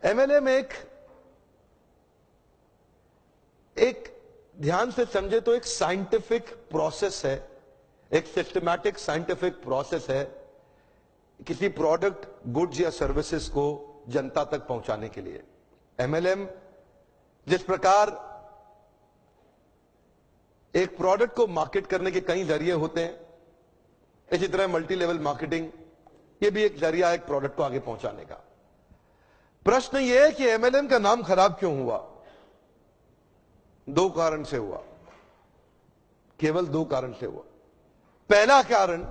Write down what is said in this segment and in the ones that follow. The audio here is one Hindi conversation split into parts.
एमएलएम एक ध्यान से समझे तो एक साइंटिफिक प्रोसेस है, एक सिस्टमैटिक साइंटिफिक प्रोसेस है किसी प्रोडक्ट, गुड्स या सर्विसेज को जनता तक पहुंचाने के लिए। एमएलएम जिस प्रकार एक प्रोडक्ट को मार्केट करने के कई जरिए होते हैं, इसी तरह मल्टी लेवल मार्केटिंग ये भी एक जरिया है एक प्रोडक्ट को आगे पहुंचाने का। प्रश्न यह है कि एमएलएम का नाम खराब क्यों हुआ? दो कारण से हुआ, केवल दो कारण से हुआ। पहला कारण,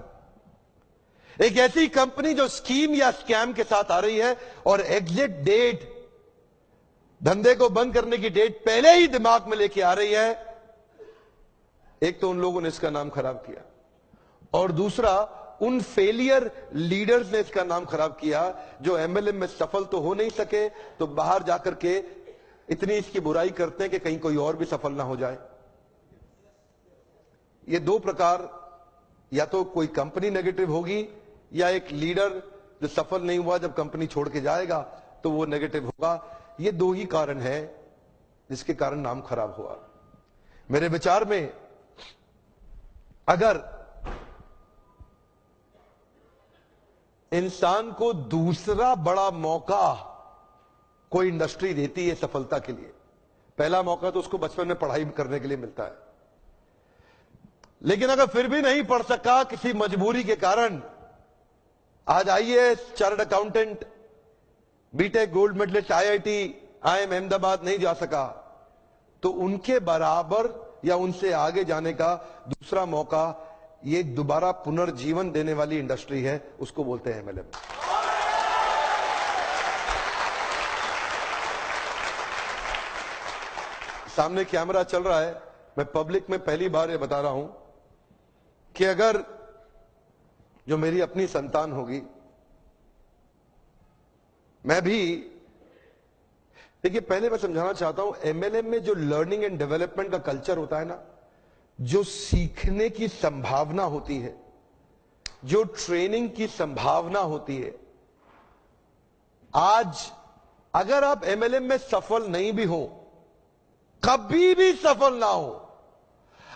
एक ऐसी कंपनी जो स्कीम या स्कैम के साथ आ रही है और एग्जिट डेट, धंधे को बंद करने की डेट पहले ही दिमाग में लेके आ रही है, एक तो उन लोगों ने इसका नाम खराब किया, और दूसरा उन फेलियर लीडर्स ने इसका नाम खराब किया जो एमएलएम में सफल तो हो नहीं सके तो बाहर जाकर के इतनी इसकी बुराई करते हैं कि कहीं कोई और भी सफल ना हो जाए। ये दो प्रकार, या तो कोई कंपनी नेगेटिव होगी या एक लीडर जो सफल नहीं हुआ जब कंपनी छोड़ के जाएगा तो वो नेगेटिव होगा। ये दो ही कारण है जिसके कारण नाम खराब हुआ। मेरे विचार में अगर इंसान को दूसरा बड़ा मौका कोई इंडस्ट्री देती है सफलता के लिए, पहला मौका तो उसको बचपन में पढ़ाई करने के लिए मिलता है, लेकिन अगर फिर भी नहीं पढ़ सका किसी मजबूरी के कारण, आज IAS, chartered accountant, BTech gold medalist, IIT, IIM Ahmedabad नहीं जा सका, तो उनके बराबर या उनसे आगे जाने का दूसरा मौका ये दोबारा पुनर्जीवन देने वाली इंडस्ट्री है, उसको बोलते हैं एमएलएम। सामने कैमरा चल रहा है, मैं पब्लिक में पहली बार ये बता रहा हूं कि अगर जो मेरी अपनी संतान होगी, मैं भी, देखिए पहले मैं समझाना चाहता हूं, एमएलएम में जो लर्निंग एंड डेवलपमेंट का कल्चर होता है ना, जो सीखने की संभावना होती है, जो ट्रेनिंग की संभावना होती है, आज अगर आप एमएलएम में सफल नहीं भी हो, कभी भी सफल ना हो,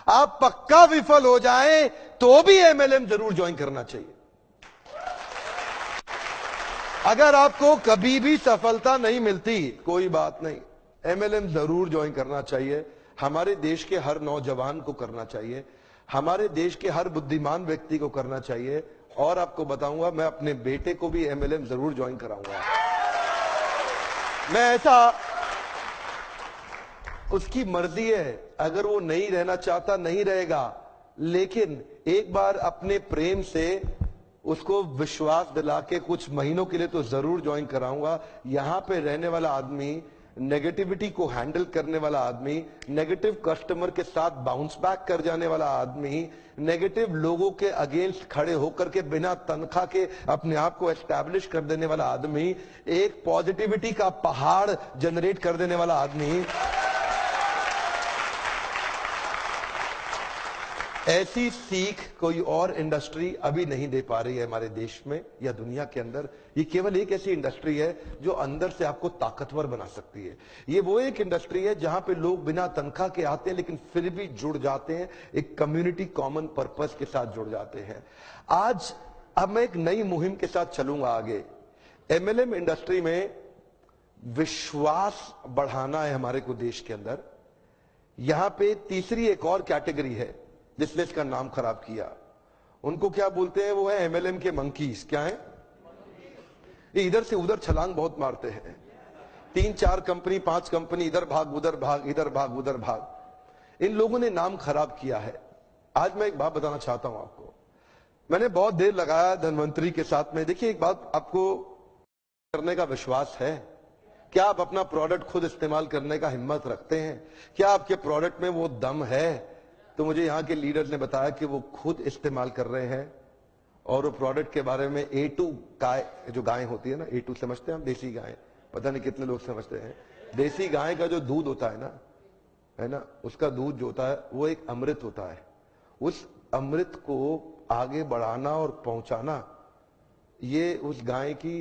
आप पक्का विफल हो जाएं तो भी एमएलएम जरूर ज्वाइन करना चाहिए। अगर आपको कभी भी सफलता नहीं मिलती, कोई बात नहीं, एमएलएम जरूर ज्वाइन करना चाहिए। हमारे देश के हर नौजवान को करना चाहिए, हमारे देश के हर बुद्धिमान व्यक्ति को करना चाहिए। और आपको बताऊंगा, मैं अपने बेटे को भी एमएलएम जरूर ज्वाइन कराऊंगा। मैं ऐसा, उसकी मर्जी है, अगर वो नहीं रहना चाहता नहीं रहेगा, लेकिन एक बार अपने प्रेम से उसको विश्वास दिला के कुछ महीनों के लिए तो जरूर ज्वाइन कराऊंगा। यहां पे रहने वाला आदमी, नेगेटिविटी को हैंडल करने वाला आदमी, नेगेटिव कस्टमर के साथ बाउंस बैक कर जाने वाला आदमी, नेगेटिव लोगों के अगेंस्ट खड़े होकर के बिना तनख्वाह के अपने आप को एस्टैब्लिश कर देने वाला आदमी, एक पॉजिटिविटी का पहाड़ जनरेट कर देने वाला आदमी, ऐसी सीख कोई और इंडस्ट्री अभी नहीं दे पा रही है हमारे देश में या दुनिया के अंदर। ये केवल एक ऐसी इंडस्ट्री है जो अंदर से आपको ताकतवर बना सकती है। ये वो एक इंडस्ट्री है जहां पे लोग बिना तनख्वाह के आते हैं लेकिन फिर भी जुड़ जाते हैं, एक कम्युनिटी कॉमन पर्पस के साथ जुड़ जाते हैं। आज अब मैं एक नई मुहिम के साथ चलूंगा आगे। एमएलएम इंडस्ट्री में विश्वास बढ़ाना है हमारे को देश के अंदर। यहां पे तीसरी एक और कैटेगरी है जिसने इसका नाम खराब किया, उनको क्या बोलते हैं? वो है एमएलएम के मंकीज। क्या है ये? इधर से उधर छलांग बहुत मारते हैं, 3-4 कंपनी 5 कंपनी, इधर भाग उधर भाग, इधर भाग उधर भाग। इन लोगों ने नाम खराब किया है। आज मैं एक बात बताना चाहता हूं आपको, मैंने बहुत देर लगाया धनवंतरी के साथ में। देखिए एक बात, आपको करने का विश्वास है? क्या आप अपना प्रोडक्ट खुद इस्तेमाल करने का हिम्मत रखते हैं? क्या आपके प्रोडक्ट में वो दम है? तो मुझे यहां के लीडर ने बताया कि वो खुद इस्तेमाल कर रहे हैं और वो प्रोडक्ट के बारे में A2 गाय, जो गाय होती है ना, A2 समझते हैं हम, देसी गाय, पता नहीं कितने लोग समझते हैं। देसी गाय का जो दूध होता है ना, उसका दूध जो होता है वो एक अमृत होता है। उस अमृत को आगे बढ़ाना और पहुंचाना, ये उस गाय की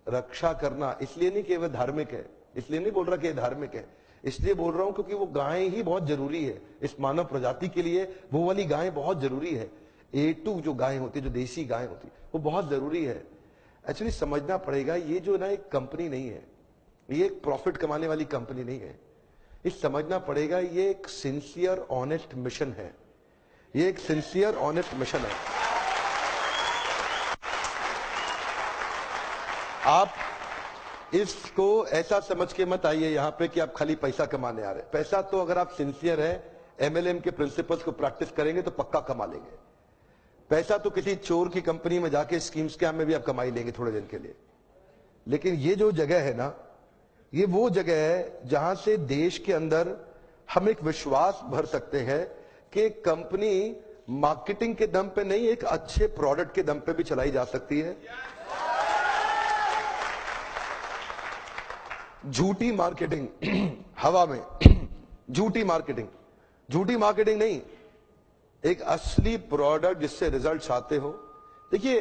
रक्षा करना, इसलिए नहीं कि वह धार्मिक है, इसलिए नहीं बोल रहा कि ये धार्मिक है, इसलिए बोल रहा हूं क्योंकि वो गाय ही बहुत जरूरी है इस मानव प्रजाति के लिए। वो वाली गाय बहुत जरूरी है। A2 जो गाय होती है, जो देसी गाय होती है, वो बहुत जरूरी है। एक्चुअली समझना पड़ेगा, ये जो ना एक कंपनी नहीं है, ये एक प्रॉफिट कमाने वाली कंपनी नहीं है। ये समझना पड़ेगा, ये एक सिंसियर ऑनेस्ट मिशन है। ये एक सिंसियर ऑनेस्ट मिशन है। आप इसको ऐसा समझ के मत आइए यहां पे कि आप खाली पैसा कमाने आ रहे हैं। पैसा तो अगर आप सिंसियर है, MLM के प्रिंसिपल्स को प्रैक्टिस करेंगे तो पक्का कमा लेंगे। पैसा तो किसी चोर की कंपनी में जाके स्कीम स्कैम में भी आप कमाई लेंगे थोड़े दिन के लिए। लेकिन ये जो जगह है ना, ये वो जगह है जहां से देश के अंदर हम एक विश्वास भर सकते हैं कि कंपनी मार्केटिंग के दम पे नहीं, एक अच्छे प्रोडक्ट के दम पे भी चलाई जा सकती है। झूठी मार्केटिंग हवा में, झूठी मार्केटिंग नहीं, एक असली प्रोडक्ट जिससे रिजल्ट्स आते हो। देखिए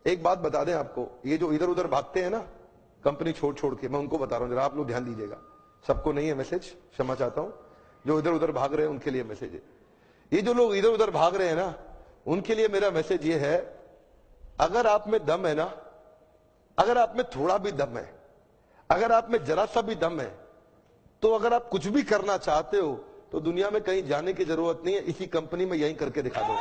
एक बात बता दें आपको, ये जो इधर उधर भागते हैं ना कंपनी छोड़ के, मैं उनको बता रहा हूं, जरा आप लोग ध्यान दीजिएगा। सबको नहीं है मैसेज, क्षमा चाहता हूं। जो इधर उधर भाग रहे हैं उनके लिए मैसेज है। ये जो लोग इधर उधर भाग रहे हैं ना, उनके लिए मेरा मैसेज ये है, अगर आप में दम है ना, अगर आप में थोड़ा भी दम है, अगर आप में जरा सा भी दम है, तो अगर आप कुछ भी करना चाहते हो तो दुनिया में कहीं जाने की जरूरत नहीं है, इसी कंपनी में यहीं करके दिखा दो।